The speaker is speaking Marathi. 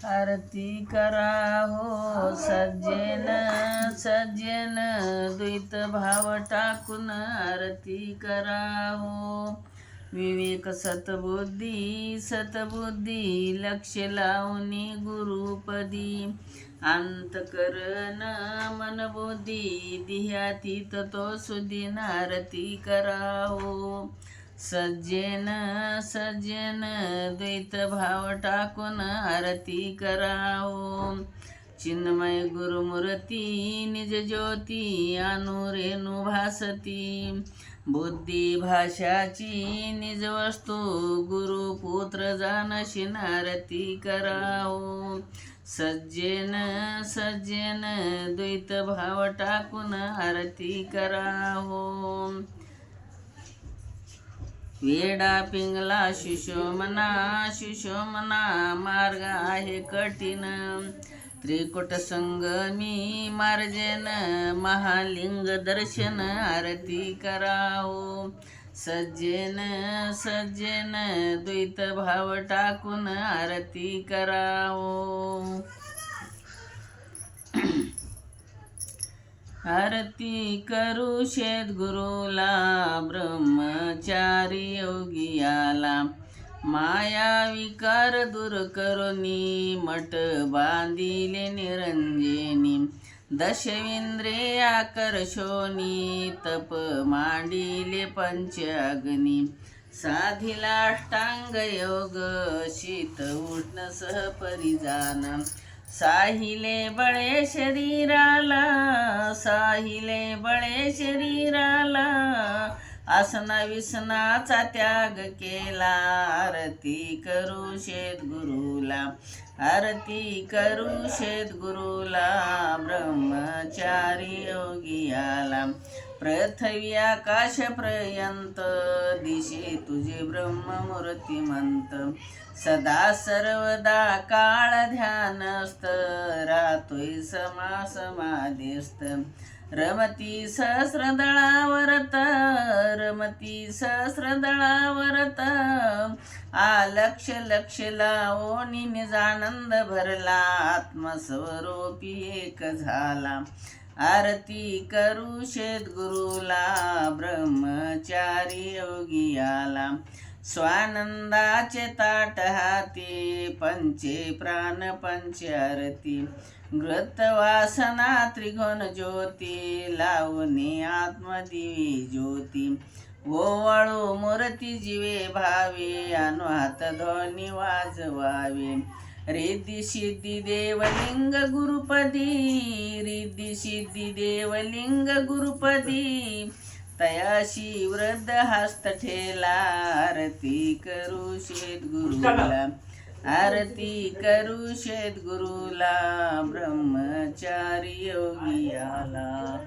आरती करा हो सज्जन सज्जन, द्वैत भाव टाकून आरती करा हो. विवेक सतबुद्धी सतबुद्धी, लक्ष लावणी गुरुपदी. अंतकरण मनबुद्धी, धियातीत तो सुदीन आरती करा हो. सज्जन सज्जन, द्वैत भाव टाकून आरती करा हो. चिन्मय गुरुमूर्ती निज ज्योती, अनुरेणु भासती. बुद्धी भाषाची निज वस्तू, गुरुपुत्र जानशीन आरती करा हो. सज्जन सज्जन, द्वैत भाव टाकून आरती करा हो. वेडा पिंगला शिशोमना शिशोमना, मार्ग आहे कठीण. त्रिकुट संगमी मार्जन, महालिंग दर्शन आरती करा हो. सज्जन सज्जन, द्वैत भाव टाकून आरती करा हो. आरती करू सद्गुरुला, ब्रह्मचारी योगियाला. माया विकार दूर करुनी, मठ बांधिले निरंजनी. दशविंद्रे आकर्षोनी, तप मांडिले पंचाग्नी. साधिला अष्टांग योग, शीत उष्ण सह परिजान. साहिले बळे शरीराला साहिले बळे शरीराला, आसना विसनाचा त्याग केला. आरती करू सद्गुरुला आरती करू सद्गुरुला, ब्रह्मचारी योगियाला. पृथ्वी आकाश पर्यंत, दिशे तुझे ब्रह्ममूर्तिमंत. सदा सर्वदा काळ ध्यानस्थ, राहतोय समाधीस्थ. रमती सहस्रदळावरत रमती सहस्रदळावरत, लक्ष लक्ष लावोनी निजानंद भरला. आत्मस्वरूपी एक झाला. आरती करू सद्गुरुला, ब्रह्मचारी योगियाला. स्वानंदाचे ताट हाती, पंचे प्राण पंच आरती. घृत वासना त्रिगुण ज्योती, लावणे आत्मदिवी ज्योती. ओवाळू मूर्ती जीवे भावे, अनु हात ध्वनी वाजवावे. रिद्धी सिद्धी देवलिंग गुरुपदी, रिद्धी सिद्धी देवलिंग गुरुपदी. तयाशी वृद्ध हस्त ठेला, आरती करू सद्गुरुला आरती करू सद्गुरुला, ब्रह्मचारी योगियाला.